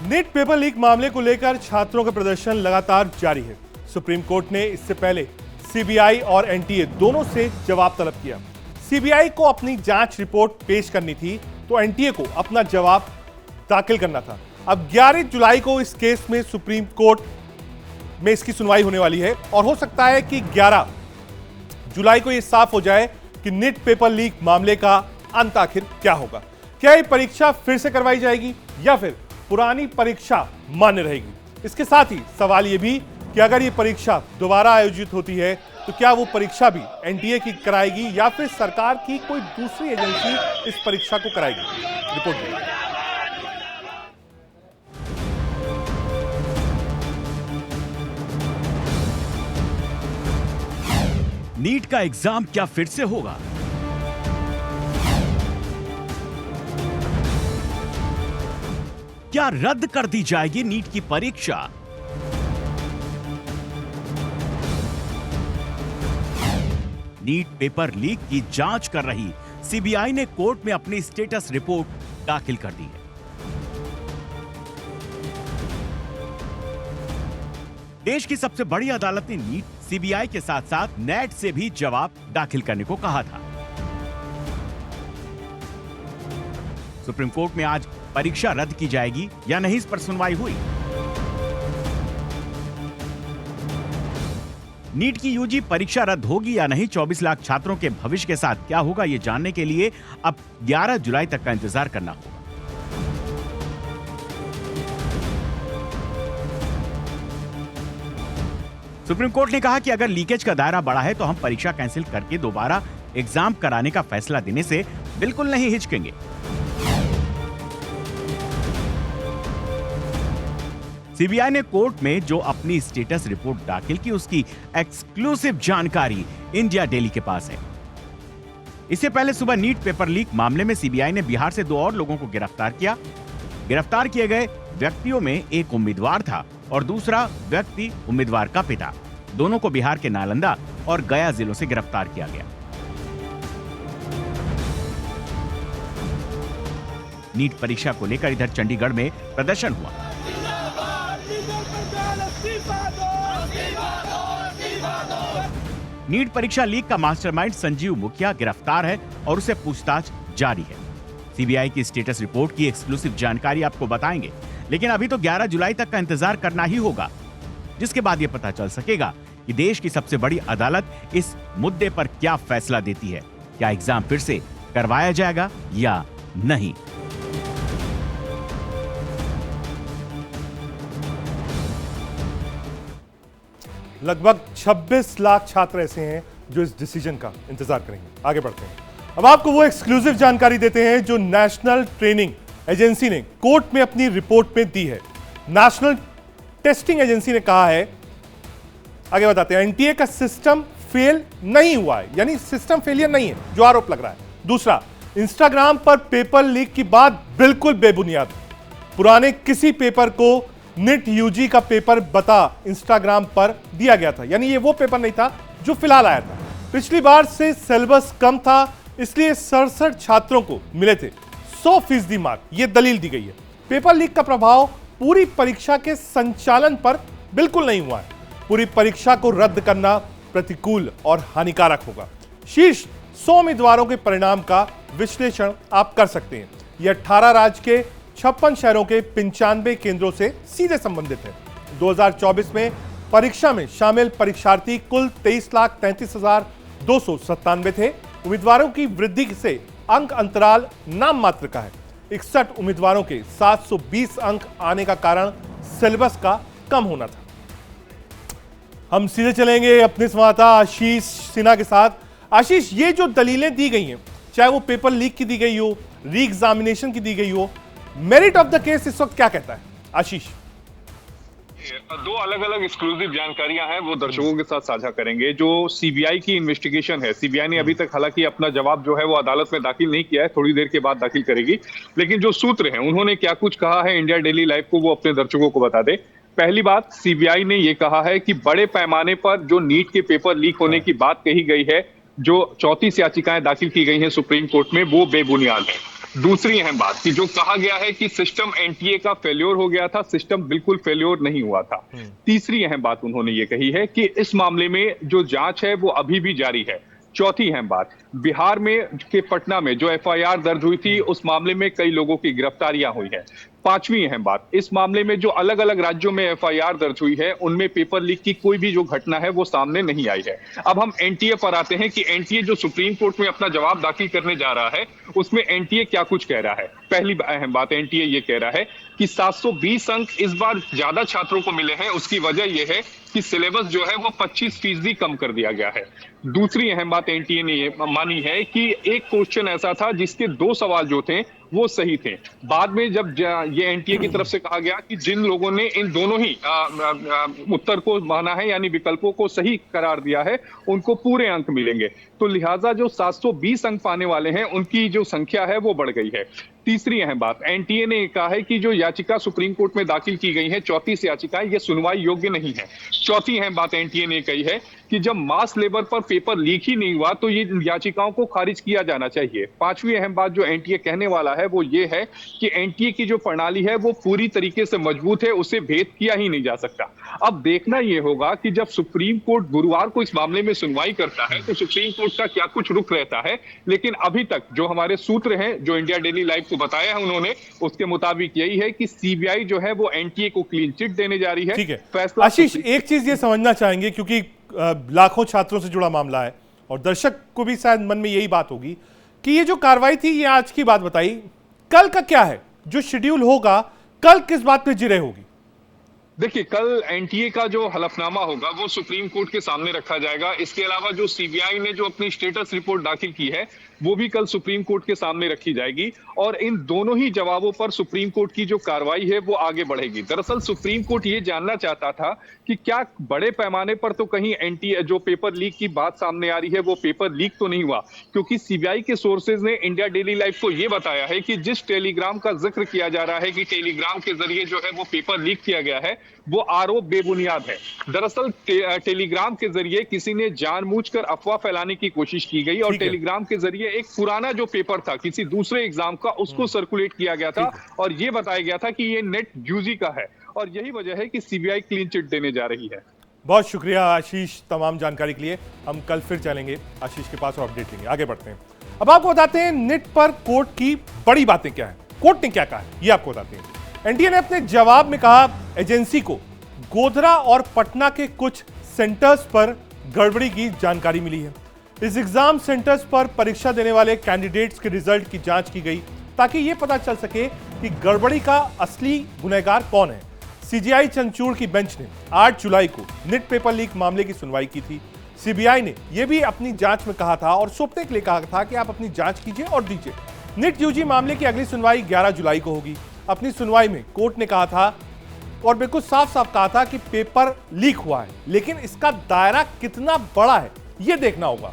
NEET paper leak मामले को लेकर छात्रों का प्रदर्शन लगातार जारी है। सुप्रीम कोर्ट ने इससे पहले सीबीआई और एनटीए दोनों से जवाब तलब किया। सीबीआई को अपनी जांच रिपोर्ट पेश करनी थी तो एनटीए को अपना जवाब दाखिल करना था। अब 11 जुलाई को इस केस में सुप्रीम कोर्ट में इसकी सुनवाई होने वाली है और हो सकता है कि 11 जुलाई को यह साफ हो जाए कि नीट पेपर लीक मामले का अंत आखिर क्या होगा। क्या ये परीक्षा फिर से करवाई जाएगी या फिर पुरानी परीक्षा मान्य रहेगी? इसके साथ ही सवाल यह भी कि अगर ये परीक्षा दोबारा आयोजित होती है तो क्या वो परीक्षा भी एनटीए की कराएगी या फिर सरकार की कोई दूसरी एजेंसी इस परीक्षा को कराएगी? रिपोर्ट में नीट का एग्जाम क्या फिर से होगा? क्या रद्द कर दी जाएगी नीट की परीक्षा? नीट पेपर लीक की जांच कर रही सीबीआई ने कोर्ट में अपनी स्टेटस रिपोर्ट दाखिल कर दी है। देश की सबसे बड़ी अदालत ने नीट, सीबीआई के साथ साथ नेट से भी जवाब दाखिल करने को कहा था। सुप्रीम कोर्ट में आज परीक्षा रद्द की जाएगी या नहीं, इस पर सुनवाई हुई। नीट की यूजी परीक्षा रद्द होगी या नहीं, 24 लाख छात्रों के भविष्य के साथ क्या होगा, यह जानने के लिए अब 11 जुलाई तक का इंतजार करना होगा। सुप्रीम कोर्ट ने कहा कि अगर लीकेज का दायरा बड़ा है तो हम परीक्षा कैंसिल करके दोबारा एग्जाम कराने का फैसला देने से बिल्कुल नहीं हिचकेंगे। सीबीआई ने कोर्ट में जो अपनी स्टेटस रिपोर्ट दाखिल की उसकी एक्सक्लूसिव जानकारी इंडिया डेली के पास है। इससे पहले सुबह नीट पेपर लीक मामले में सीबीआई ने बिहार से 2 और लोगों को गिरफ्तार किया। गिरफ्तार किए गए व्यक्तियों में एक उम्मीदवार था और दूसरा व्यक्ति उम्मीदवार का पिता। दोनों को बिहार के नालंदा और गया जिलों से गिरफ्तार किया गया। नीट परीक्षा को लेकर इधर चंडीगढ़ में प्रदर्शन हुआ। नीट परीक्षा लीक का मास्टरमाइंड संजीव मुखिया गिरफ्तार है और उसे पूछताछ जारी है। सीबीआई की स्टेटस रिपोर्ट की एक्सक्लूसिव जानकारी आपको बताएंगे, लेकिन अभी तो 11 जुलाई तक का इंतजार करना ही होगा, जिसके बाद यह पता चल सकेगा कि देश की सबसे बड़ी अदालत इस मुद्दे पर क्या फैसला देती है। क्या एग्जाम फिर से करवाया जाएगा या नहीं? लगभग 26 लाख छात्र ऐसे हैं जो इस डिसीजन का इंतजार करेंगे। आगे बढ़ते हैं। अब आपको वो एक्सक्लूसिव जानकारी देते हैं जो नेशनल ट्रेनिंग एजेंसी ने कोर्ट में अपनी रिपोर्ट में दी है। नेशनल टेस्टिंग एजेंसी ने कहा है, आगे बताते हैं, एनटीए का सिस्टम फेल नहीं हुआ है, यानी सिस्टम फेलियर नहीं है जो आरोप लग रहा है। दूसरा, इंस्टाग्राम पर पेपर लीक की बात बिल्कुल बेबुनियाद है। पुराने किसी पेपर को नीट यूजी का पेपर बता इंस्टाग्राम पर दिया गया था, यानी ये वो पेपर नहीं था जो फिलहाल आया था। पिछली बार से सिलेबस कम था, इसलिए 67 छात्रों को मिले थे 100% मार्क, ये दलील दी गई है। पेपर लीक का प्रभाव पूरी परीक्षा के संचालन पर बिल्कुल नहीं हुआ है। पूरी परीक्षा को रद्द करना प्रतिकूल और हानिकारक होगा। शीर्ष 100 उम्मीदवारों के परिणाम का विश्लेषण आप कर सकते हैं। यह 18 राज्य के 56 शहरों के 95 केंद्रों से सीधे संबंधित है। 2024 में परीक्षा में शामिल परीक्षार्थी कुल 23,33,297 थे। उम्मीदवारों की वृद्धि से अंक अंतराल नाम मात्र का है। 61 उम्मीदवारों के 720 अंक आने का कारण सिलेबस का कम होना था। हम सीधे चलेंगे अपने संवाददाता आशीष सिन्हा के साथ। आशीष, ये जो दलीलें दी गई हैं, चाहे वो पेपर लीक की दी गई हो, री एग्जामिनेशन की दी गई हो, मेरिट ऑफ द केस इस वक्त क्या कहता है? आशीष, 2 अलग अलग एक्सक्लूसिव जानकारियां हैं, वो दर्शकों के साथ साझा करेंगे। जो सीबीआई की इन्वेस्टिगेशन है, सीबीआई ने अभी तक हालांकि अपना जवाब जो है वो अदालत में दाखिल नहीं किया है, थोड़ी देर के बाद दाखिल करेगी। लेकिन जो सूत्र हैं, उन्होंने क्या कुछ कहा है इंडिया डेली लाइव को, वो अपने दर्शकों को बता दे। पहली बात, सीबीआई ने ये कहा है कि बड़े पैमाने पर जो नीट के पेपर लीक होने की बात कही गई है, जो 34 याचिकाएं दाखिल की गई हैं सुप्रीम कोर्ट में, वो बेबुनियाद है। दूसरी अहम बात कि जो कहा गया है कि सिस्टम एनटीए का फेल्योर हो गया था, सिस्टम बिल्कुल फेल्योर नहीं हुआ था। तीसरी अहम बात उन्होंने ये कही है कि इस मामले में जो जांच है वो अभी भी जारी है। चौथी अहम बात, बिहार में के पटना में जो एफआईआर दर्ज हुई थी उस मामले में कई लोगों की गिरफ्तारियां हुई है। पांचवी अहम बात, इस मामले में जो अलग अलग राज्यों में एफआईआर दर्ज हुई है उनमें पेपर लीक की कोई भी जो घटना है वो सामने नहीं आई है। अब हम एनटीए पर आते हैं कि एनटीए जो सुप्रीम कोर्ट में अपना जवाब दाखिल करने जा रहा है उसमें एनटीए क्या कुछ कह रहा है। पहली अहम बात, एनटीए ये कह रहा है कि 720 अंक इस बार ज्यादा छात्रों को मिले हैं, उसकी वजह यह है कि सिलेबस जो है वो 25% कम कर दिया गया है। दूसरी अहम बात एनटीए ने ये मानी है कि एक क्वेश्चन ऐसा था जिसके 2 सवाल जो थे वो सही थे। बाद में जब ये एनटीए की तरफ से कहा गया कि जिन लोगों ने इन दोनों ही उत्तर को माना है यानी विकल्पों को सही करार दिया है उनको पूरे अंक मिलेंगे, तो लिहाजा जो 720 अंक पाने वाले हैं उनकी जो संख्या है वो बढ़ गई है। तीसरी अहम बात, एनटीए ने कहा है कि जो याचिका सुप्रीम कोर्ट में दाखिल की गई है 34 याचिकाएं, ये सुनवाई योग्य नहीं है। चौथी अहम बात एनटीए ने कही है कि जब मास लेवल पर पेपर लीक ही नहीं हुआ तो ये याचिकाओं को खारिज किया जाना चाहिए। पांचवी अहम बात जो एनटीए कहने वाला है वो ये है कि एनटीए की जो प्रणाली है वो पूरी तरीके से मजबूत है, उसे भेद किया ही नहीं जा सकता। अब देखना यह होगा कि जब सुप्रीम कोर्ट गुरुवार को इस मामले में सुनवाई करता है तो सुप्रीम कोर्ट का क्या कुछ रुख रहता है। लेकिन अभी तक जो हमारे सूत्र हैं जो इंडिया डेली लाइव को बताया है उन्होंने, उसके मुताबिक यही है कि सीबीआई जो है वो एनटीए को क्लीन चिट देने जा रही है। ठीक है फैसला आशीष, एक चीज ये समझना चाहेंगे क्योंकि लाखों छात्रों से जुड़ा मामला है और दर्शक को भी शायद मन में यही बात होगी कि ये जो कार्रवाई थी ये आज की बात बताई, कल का क्या है जो शेड्यूल होगा, कल किस बात पे जिरह होगी? देखिए, कल एनटीए का जो हलफनामा होगा वो सुप्रीम कोर्ट के सामने रखा जाएगा। इसके अलावा जो सीबीआई ने जो अपनी स्टेटस रिपोर्ट दाखिल की है वो भी कल सुप्रीम कोर्ट के सामने रखी जाएगी और इन दोनों ही जवाबों पर सुप्रीम कोर्ट की जो कार्रवाई है वो आगे बढ़ेगी। दरअसल सुप्रीम कोर्ट ये जानना चाहता था कि क्या बड़े पैमाने पर तो कहीं एनटीए जो पेपर लीक की बात सामने आ रही है वो पेपर लीक तो नहीं हुआ, क्योंकि सीबीआई के सोर्सेज ने इंडिया डेली लाइव को ये बताया है कि जिस टेलीग्राम का जिक्र किया जा रहा है कि टेलीग्राम के जरिए जो है वो पेपर लीक किया गया है वो आरोप बेबुनियाद है। दरअसल टेलीग्राम के जरिए किसी ने जानबूझकर अफवाह फैलाने की कोशिश की गई और टेलीग्राम के जरिए एक पुराना जो पेपर था किसी दूसरे एग्जाम का उसको सर्कुलेट किया गया था और ये बताया गया था कि ये नेट यूजी का है और यही वजह है कि सीबीआई क्लीन चिट देने जा रही है। बहुत शुक्रिया आशीष तमाम जानकारी के लिए। हम कल फिर चलेंगे आशीष के पास और अपडेट लेंगे। आगे बढ़ते हैं, अब आपको बताते हैं निट पर कोर्ट की बड़ी बातें क्या है, कोर्ट ने क्या कहा है ये आपको बताते हैं। एनटीए ने अपने जवाब में कहा एजेंसी को गोधरा और पटना के कुछ सेंटर्स पर गड़बड़ी की जानकारी मिली है। इस एग्जाम सेंटर्स पर परीक्षा देने वाले कैंडिडेट्स के रिजल्ट की जांच की गई ताकि यह पता चल सके कि गड़बड़ी का असली गुनहगार कौन है। सीजीआई चंचूड़ की बेंच ने 8 जुलाई को निट पेपर लीक मामले की सुनवाई की थी। सीबीआई ने यह भी अपनी जांच में कहा था और सौंपने के लिए कहा था कि आप अपनी जांच कीजिए और दीजिए। निट यूजी मामले की अगली सुनवाई 11 जुलाई को होगी। अपनी सुनवाई में कोर्ट ने कहा था और बिल्कुल साफ साफ कहा था कि पेपर लीक हुआ है, लेकिन इसका दायरा कितना बड़ा है यह देखना होगा।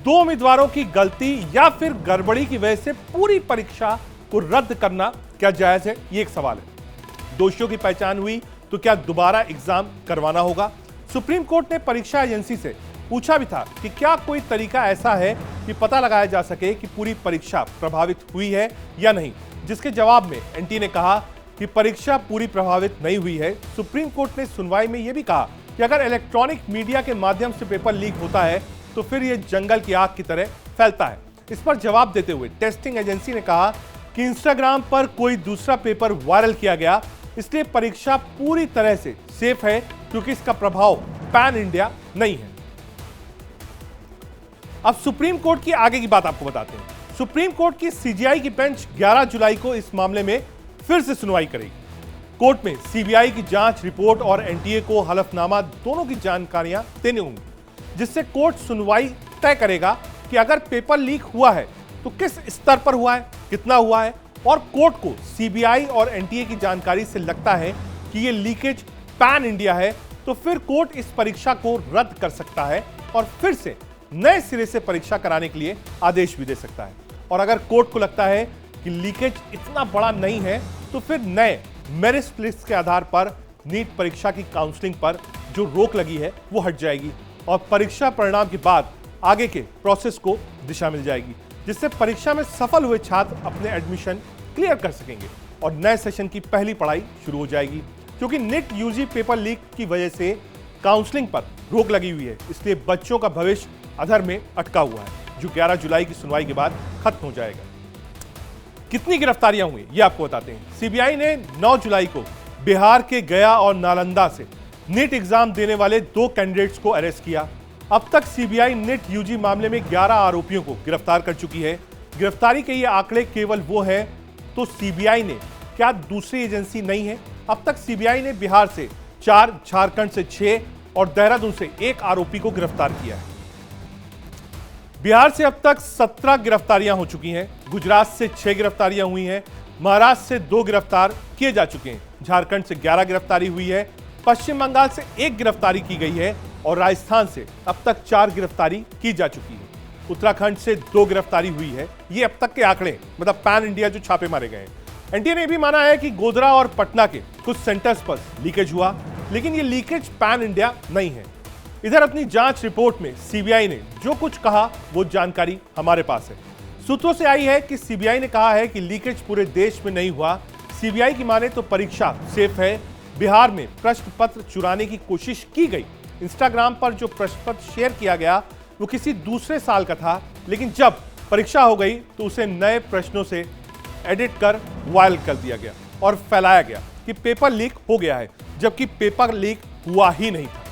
2 उम्मीदवारों की गलती या फिर गड़बड़ी की वजह से पूरी परीक्षा को रद्द करना क्या जायज है, ये एक सवाल है। दोषियों की पहचान हुई तो क्या दोबारा एग्जाम करवाना होगा? सुप्रीम कोर्ट ने परीक्षा एजेंसी से पूछा भी था कि क्या कोई तरीका ऐसा है कि पता लगाया जा सके कि पूरी परीक्षा प्रभावित हुई है या नहीं, जिसके जवाब में एनटीए ने कहा कि परीक्षा पूरी प्रभावित नहीं हुई है। सुप्रीम कोर्ट ने सुनवाई में यह भी कहा कि अगर इलेक्ट्रॉनिक मीडिया के माध्यम से पेपर लीक होता है तो फिर यह जंगल की आग की तरह फैलता है। इस पर जवाब देते हुए टेस्टिंग एजेंसी ने कहा कि इंस्टाग्राम पर कोई दूसरा पेपर वायरल किया गया, इसलिए परीक्षा पूरी तरह से सेफ है क्योंकि इसका प्रभाव पैन इंडिया नहीं है। अब सुप्रीम कोर्ट की आगे की बात आपको बताते हैं। सुप्रीम कोर्ट की सीजीआई की बेंच 11 जुलाई को इस मामले में फिर से सुनवाई करेगी। कोर्ट में सीबीआई की जांच रिपोर्ट और एनटीए को हलफनामा दोनों की जानकारियां देनी होंगी, जिससे कोर्ट सुनवाई तय करेगा कि अगर पेपर लीक हुआ है तो किस स्तर पर हुआ है, कितना हुआ है, और कोर्ट को सीबीआई और एनटीए की जानकारी से लगता है कि यह लीकेज पैन इंडिया है तो फिर कोर्ट इस परीक्षा को रद्द कर सकता है और फिर से नए सिरे से परीक्षा कराने के लिए आदेश भी दे सकता है। और अगर कोर्ट को लगता है कि लीकेज इतना बड़ा नहीं है तो फिर नए मेरिट लिस्ट के आधार पर नीट परीक्षा की काउंसलिंग पर जो रोक लगी है वो हट जाएगी और परीक्षा परिणाम के बाद आगे के प्रोसेस को दिशा मिल जाएगी, जिससे परीक्षा में सफल हुए छात्र अपने एडमिशन क्लियर कर सकेंगे और नए सेशन की पहली पढ़ाई शुरू हो जाएगी। क्योंकि नीट यूजी पेपर लीक की वजह से काउंसलिंग पर रोक लगी हुई है, इसलिए बच्चों का भविष्य अधर में अटका हुआ है, जो 11 जुलाई की सुनवाई के बाद खत्म हो जाएगा। कितनी गिरफ्तारियां हुई ये आपको बताते हैं। सीबीआई ने 9 जुलाई को बिहार के गया और नालंदा से नीट एग्जाम देने वाले 2 कैंडिडेट्स को अरेस्ट किया। अब तक सीबीआई नीट यूजी मामले में 11 आरोपियों को गिरफ्तार कर चुकी है। गिरफ्तारी के ये आंकड़े केवल वो है तो सीबीआई ने क्या दूसरी एजेंसी नहीं है? अब तक सीबीआई ने बिहार से 4, झारखंड से 6 और देहरादून से 1 आरोपी को गिरफ्तार किया है। बिहार से अब तक 17 गिरफ्तारियां हो चुकी हैं, गुजरात से 6 गिरफ्तारियां हुई हैं, महाराष्ट्र से 2 गिरफ्तार किए जा चुके हैं, झारखंड से 11 गिरफ्तारी हुई है, पश्चिम बंगाल से 1 गिरफ्तारी की गई है और राजस्थान से अब तक 4 गिरफ्तारी की जा चुकी है। उत्तराखंड से 2 गिरफ्तारी हुई है। ये अब तक के आंकड़े, मतलब पैन इंडिया जो छापे मारे गए हैं। एनटीए ने भी माना है कि गोधरा और पटना के कुछ सेंटर्स पर लीकेज हुआ, लेकिन ये लीकेज पैन इंडिया नहीं है। इधर अपनी जांच रिपोर्ट में सीबीआई ने जो कुछ कहा वो जानकारी हमारे पास है। सूत्रों से आई है कि सीबीआई ने कहा है कि लीकेज पूरे देश में नहीं हुआ। सीबीआई की माने तो परीक्षा सेफ है। बिहार में प्रश्न पत्र चुराने की कोशिश की गई। इंस्टाग्राम पर जो प्रश्न पत्र शेयर किया गया वो किसी दूसरे साल का था, लेकिन जब परीक्षा हो गई तो उसे नए प्रश्नों से एडिट कर वायरल कर दिया गया और फैलाया गया कि पेपर लीक हो गया है, जबकि पेपर लीक हुआ ही नहीं था।